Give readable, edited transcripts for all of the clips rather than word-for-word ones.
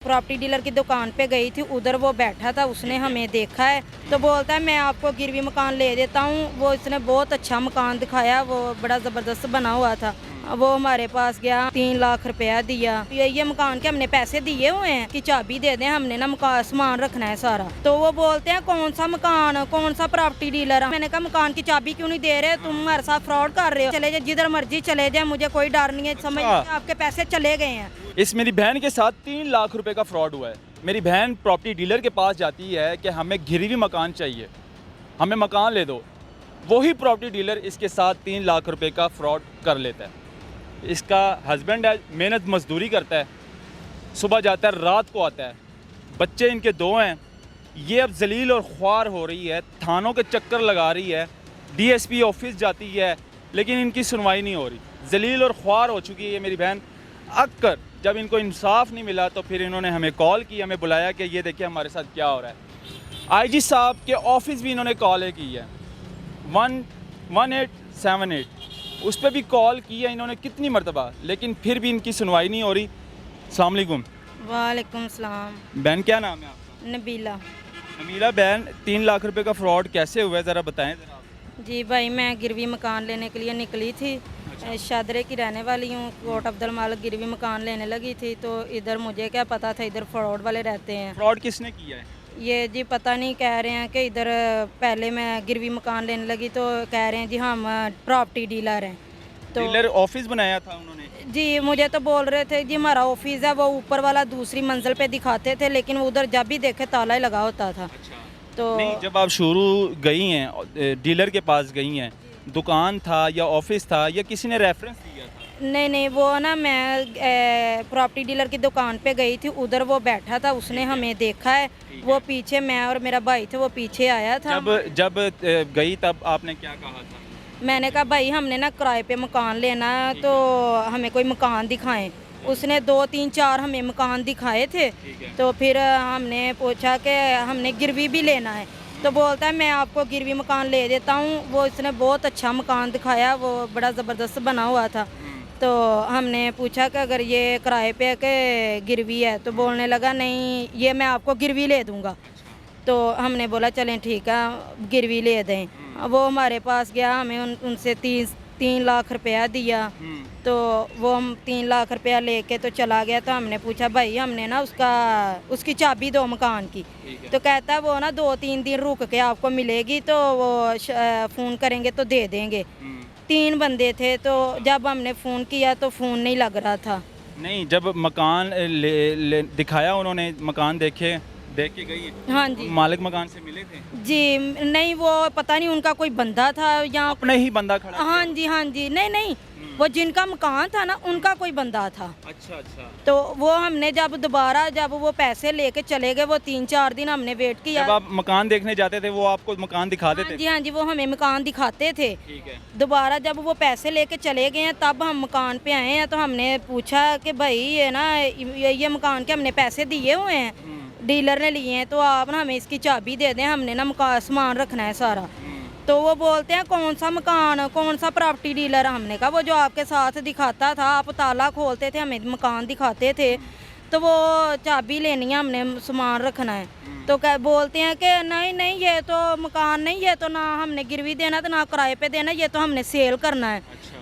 Property dealer की दुकान पे गई थी, उधर वो बैठा था, उसने हमें देखा है तो बोलता है मैं आपको गिरवी मकान ले देता हूँ। वो इसने बहुत अच्छा मकान दिखाया, वो बड़ा ज़बरदस्त बना हुआ था। वो हमारे पास गया, 3 लाख रुपया दिया। ये मकान के हमने पैसे दिए हुए हैं कि चाबी दे दें, हमने ना मकान सामान रखना है सारा। तो वो बोलते हैं कौन सा मकान, कौन सा प्रॉपर्टी डीलर। मैंने कहा मकान की चाबी क्यों नहीं दे रहे, तुम हमारे साथ फ्रॉड कर रहे हो। चले जाए जिधर मर्जी चले जाए, मुझे कोई डर नहीं है, समझ आपके पैसे चले गए हैं। इस मेरी बहन के साथ 3 लाख रुपए का फ्रॉड हुआ है। मेरी बहन प्रॉपर्टी डीलर के पास जाती है कि हमें गिरवी मकान चाहिए, हमें मकान ले दो। वही प्रॉपर्टी डीलर इसके साथ 3 लाख रुपए का फ्रॉड कर लेता है। इसका हस्बैंड है, मेहनत मजदूरी करता है, सुबह जाता है रात को आता है, बच्चे इनके 2 हैं। ये अब जलील और ख्वार हो रही है, थानों के चक्कर लगा रही है, डीएसपी ऑफिस जाती है, लेकिन इनकी सुनवाई नहीं हो रही। जलील और ख्वार हो चुकी है ये मेरी बहन। अक्कर जब इनको इंसाफ नहीं मिला तो फिर इन्होंने हमें कॉल की, हमें बुलाया कि ये देखिए हमारे साथ क्या हो रहा है। आईजी साहब के ऑफिस भी इन्होंने कॉल की है, 1878 उस पर भी कॉल की है इन्होंने कितनी मरतबा, लेकिन फिर भी इनकी सुनवाई नहीं हो रही। अस्सलाम वालेकुम। वालेकुम सलाम। बहन क्या नाम है आपका? नबीला। नबीला बहन, 3 लाख रुपए का फ्रॉड कैसे हुआ है ज़रा बताएं ज़रा आप। जी भाई, मैं गिरवी मकान लेने के लिए निकली थी। शादरे की रहने वाली हूँ। कोट अब्दुल मालिक गिरवी मकान लेने लगी थी तो इधर मुझे क्या पता था इधर फ्रॉड वाले रहते हैं। फ्रॉड किसने किया है? ये जी पता नहीं, कह रहे हैं कि इधर पहले मैं गिरवी मकान लेने लगी तो कह रहे हैं जी हम प्रॉपर्टी डीलर हैं। तो डीलर ऑफिस बनाया था उन्होंने? जी मुझे तो बोल रहे थे जी हमारा ऑफिस है, वो ऊपर वाला दूसरी मंजिल पे दिखाते थे, लेकिन उधर जब भी देखे ताला ही लगा होता था। अच्छा। तो नहीं, जब आप शुरू गई हैं, डीलर के पास गई हैं, दुकान था या ऑफिस था या किसी ने रेफरेंस दिया था? नहीं, वो ना मैं प्रॉपर्टी डीलर की दुकान पे गई थी, उधर वो बैठा था, उसने हमें देखा है। वो पीछे, मैं और मेरा भाई थे, वो पीछे आया था। जब गई तब आपने क्या कहा था? मैंने कहा भाई हमने ना किराए पे मकान लेना है तो हमें कोई मकान दिखाएं। उसने 2 3 4 हमें मकान दिखाए थे। तो फिर हमने पूछा कि हमने गिरवी भी लेना है, तो बोलता है मैं आपको गिरवी मकान ले देता हूँ। वो इसने बहुत अच्छा मकान दिखाया, वो बड़ा ज़बरदस्त बना हुआ था। तो हमने पूछा कि अगर ये किराए पे के गिरवी है, तो बोलने लगा नहीं ये मैं आपको गिरवी ले दूँगा। तो हमने बोला चलें ठीक है गिरवी ले दें। वो हमारे पास गया, हमें उनसे 3 लाख रुपया दिया। तो वो हम 3 लाख रुपया लेके तो चला गया। तो हमने पूछा भाई हमने ना उसकी चाबी दो मकान की। तो कहता है वो ना 2-3 दिन रुक के आपको मिलेगी, तो वो फ़ोन करेंगे तो दे देंगे। 3 बंदे थे, तो जब हमने फ़ोन किया तो फ़ोन नहीं लग रहा था। नहीं, जब मकान दिखाया उन्होंने, मकान देख के गई? हाँ जी। मालिक मकान से मिले थे? जी नहीं, वो पता नहीं उनका कोई बंदा था या अपने ही बंदा खड़ा हाँ जी हाँ जी। नहीं, वो जिनका मकान था ना उनका कोई बंदा था। अच्छा। तो वो हमने जब वो पैसे लेके चले गए, वो 3-4 दिन हमने वेट किया। जब आप मकान देखने जाते थे वो आपको मकान दिखाते थे? हाँ जी, वो हमें मकान दिखाते थे। ठीक है। दोबारा जब वो पैसे लेके चले गए हैं तब हम मकान पे आए हैं। तो हमने पूछा कि भाई ये ना ये मकान के हमने पैसे दिए हुए हैं, डीलर ने लिए हैं, तो आप ना हमें इसकी चाबी दे दें, हमने ना मकान सामान रखना है सारा। तो वो बोलते हैं कौन सा मकान, कौन सा प्रॉपर्टी डीलर। हमने कहा वो जो आपके साथ दिखाता था, आप ताला खोलते थे हमें मकान दिखाते थे, तो वो चाबी लेनी है, हमने सामान रखना है। तो क्या बोलते हैं कि नहीं ये तो मकान नहीं, ये तो ना हमने गिरवी देना तो ना किराए पे देना, ये तो हमने सेल करना है।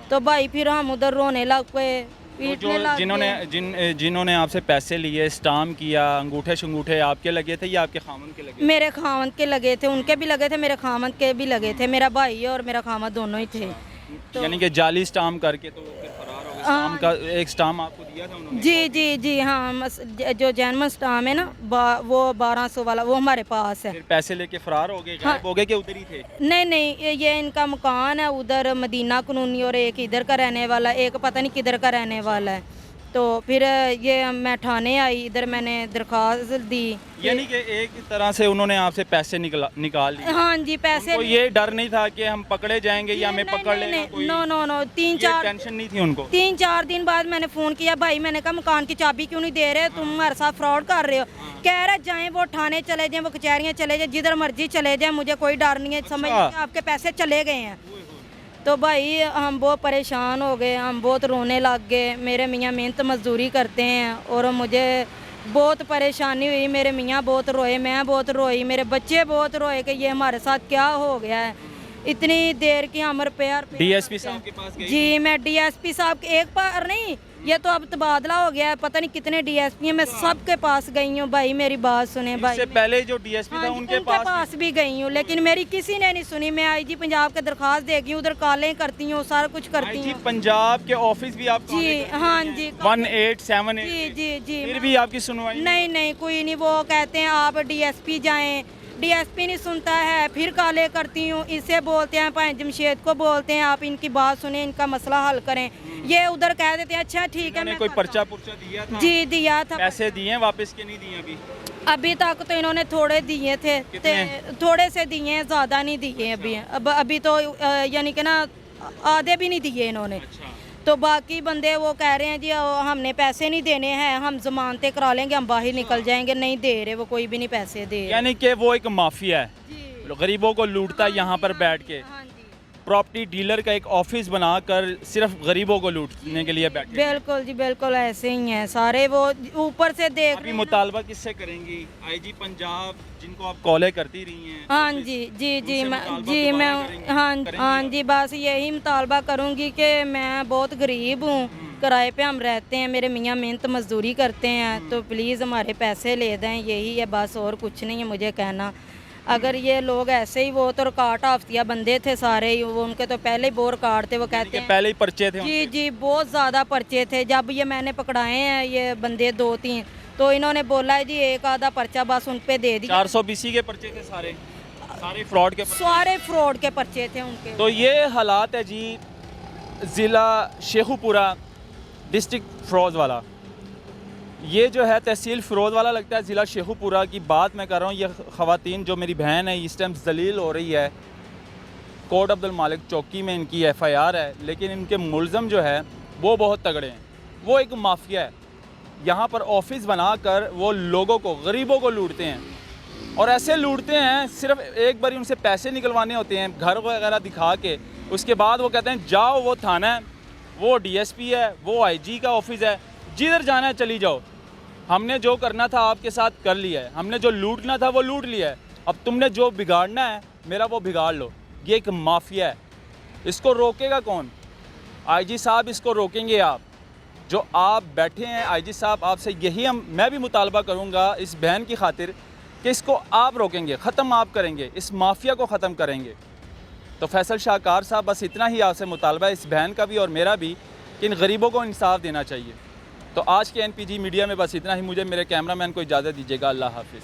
तो भाई फिर हम उधर रोने लग पे, तो जिन्होंने आपसे पैसे लिए, स्टाम्प किया, अंगूठे शंगूठे आपके लगे थे या आपके खामन के लगे? मेरे खामन के लगे थे, उनके भी लगे थे, मेरे खामन के भी लगे थे। मेरा भाई और मेरा खामन दोनों ही थे। तो यानी कि जाली स्टाम्प करके तो फिर फरार हो गए। स्टाम्प का एक स्टाम्प आपको दिया था उन्होंने? जी हाँ, जो जैनमन स्टाम्प है ना वो 1200 वाला, वो हमारे पास है। फिर पैसे लेके फरार हो गए? गायब हो गए कि उधर ही थे? नहीं, ये इनका मकान है उधर मदीना कॉलोनी, और एक इधर का रहने वाला, एक पता नहीं किधर का रहने वाला है। तो फिर ये मैं थाने आई, इधर मैंने दरख्वास्त दी। यानी कि एक तरह से उन्होंने आपसे पैसे निकाल लिए? हाँ जी, पैसे। उनको ये डर नहीं था कि हम पकड़े जाएंगे या हमें पकड़ लेगा कोई? नो, ये टेंशन नहीं थी उनको? 3-4 दिन बाद मैंने फ़ोन किया, भाई मैंने कहा मकान की चाबी क्यों नहीं दे रहे, तुम हमारे साथ फ्रॉड कर रहे हो। कह रहे जाएं वो थाने चले जाएं, वो कचहरियाँ चले जाएं, जिधर मर्जी चले जाएं, मुझे कोई डर नहीं है, समझ आपके पैसे चले गए हैं। तो भाई हम बहुत परेशान हो गए, हम बहुत रोने लग गए। मेरे मियाँ मेहनत मजदूरी करते हैं और मुझे बहुत परेशानी हुई, मेरे मियाँ बहुत रोए, मैं बहुत रोई, मेरे बच्चे बहुत रोए कि ये हमारे साथ क्या हो गया है। इतनी देर की हम रिपेयर डीएसपी साहब के पास गई? जी, मैं डीएसपी साहब के एक बार नहीं, ये तो अब तबादला हो गया है, पता नहीं कितने डीएसपी हैं, मैं सबके पास गई हूँ। भाई मेरी बात सुने भाई, इससे पहले जो डीएसपी था हाँ जी, उनके पास भी गई हूँ, लेकिन मेरी किसी ने नहीं सुनी। मैं आईजी पंजाब के दरखास्त देगी, उधर कॉलें करती हूँ, सारा कुछ करती आईजी हूँ। पंजाब के ऑफिस भी आप जी हाँ जी, 1878 जी जी जी। फिर भी आपकी सुनवाई नहीं नहीं, कोई नहीं। वो कहते हैं आप डीएसपी जाएं, डीएसपी नहीं सुनता है, फिर काले करती हूँ, इसे बोलते हैं भाई जमशेद को बोलते हैं आप इनकी बात सुने, इनका मसला हल करें। ये उधर कह देते हैं अच्छा ठीक है। मैंने मैं कोई करता पर्चा पुर्चा दिया था? हूँ। जी दिया था। पैसे दिए वापस के नहीं दिए अभी? अभी तक तो इन्होंने थोड़े दिए थे, थोड़े से दिए हैं, ज़्यादा नहीं दिए अभी। अब अभी तो यानी कि ना आधे भी नहीं दिए इन्होंने। अच्छा। तो बाकी बंदे वो कह रहे हैं जी हमने पैसे नहीं देने हैं, हम जमानतें करा लेंगे, हम बाहर निकल जाएंगे। नहीं दे रहे, वो कोई भी नहीं पैसे दे रहे। यानी कि वो एक माफिया है, जी। गरीबों को लूटता है यहाँ पर बैठ के। हाँ जी, प्रॉपर्टी डीलर का एक ऑफिस बनाकर सिर्फ गरीबों को लूटने के लिए बैठे। बिल्कुल जी बिल्कुल ऐसे ही हैं सारे। वो ऊपर से देख अभी रहे हैं। मुतालबा किससे करेंगी? आईजी पंजाब जिनको आप कॉलें करती रही हैं? हाँ जी जी जी, उनसे मैं मुतालबा जी दोबारा मैं करेंगी? हाँ जी, बस यही मुतालबा करूँगी कि मैं बहुत गरीब हूँ, किराए पे हम रहते हैं, मेरे मियाँ मेहनत मजदूरी करते हैं, तो प्लीज़ हमारे पैसे ले दें। यही है बस, और कुछ नहीं है मुझे कहना। अगर ये लोग ऐसे ही, वो तो रिकॉर्ड हाफिया बंदे थे सारे ही, वो उनके तो पहले ही वो रिकॉर्ड थे। वो कहते हैं पहले ही पर्चे थे जी जी, बहुत ज़्यादा पर्चे थे। जब ये मैंने पकड़ाए हैं ये बंदे 2-3, तो इन्होंने बोला है जी एक आधा पर्चा बस उन पे दे दिया। 420 के पर्चे थे सारे फ्रॉड के पर्चे। सारे फ्रॉड के पर्चे थे उनके। तो ये हालात है जी ज़िला शेखुपुरा, डिस्ट्रिक्ट फिरोज़वाला। ये जो है तहसील फिरोज़वाला लगता है, ज़िला शेखुपुरा की बात मैं कर रहा हूँ। ये ख़वातीन जो मेरी बहन है इस टाइम जलील हो रही है। कोट अब्दुल मालिक चौकी में इनकी FIR है, लेकिन इनके मुलज़म जो है वो बहुत तगड़े हैं। वो एक माफिया है, यहाँ पर ऑफिस बनाकर वो लोगों को, गरीबों को लूटते हैं। और ऐसे लूटते हैं, सिर्फ एक बार उनसे पैसे निकलवाने होते हैं घर वगैरह दिखा के, उसके बाद वो कहते हैं जाओ वो थाना है, वो DSP है, वो IG का ऑफिस है, जिधर जाना है चली जाओ। हमने जो करना था आपके साथ कर लिया है, हमने जो लूटना था वो लूट लिया है, अब तुमने जो बिगाड़ना है मेरा वो बिगाड़ लो। ये एक माफिया है, इसको रोकेगा कौन? IG साहब इसको रोकेंगे आप, जो आप बैठे हैं। IG साहब आपसे यही मैं भी मुतालबा करूँगा इस बहन की खातिर कि इसको आप रोकेंगे, ख़त्म आप करेंगे, इस माफिया को ख़त्म करेंगे। तो फैसल शाहकार साहब बस इतना ही आपसे मुतालबा है, इस बहन का भी और मेरा भी, कि इन गरीबों को इंसाफ देना चाहिए। तो आज के NPG मीडिया में बस इतना ही। मुझे मेरे कैमरामैन को इजाज़त दीजिएगा। अल्लाह हाफिज़।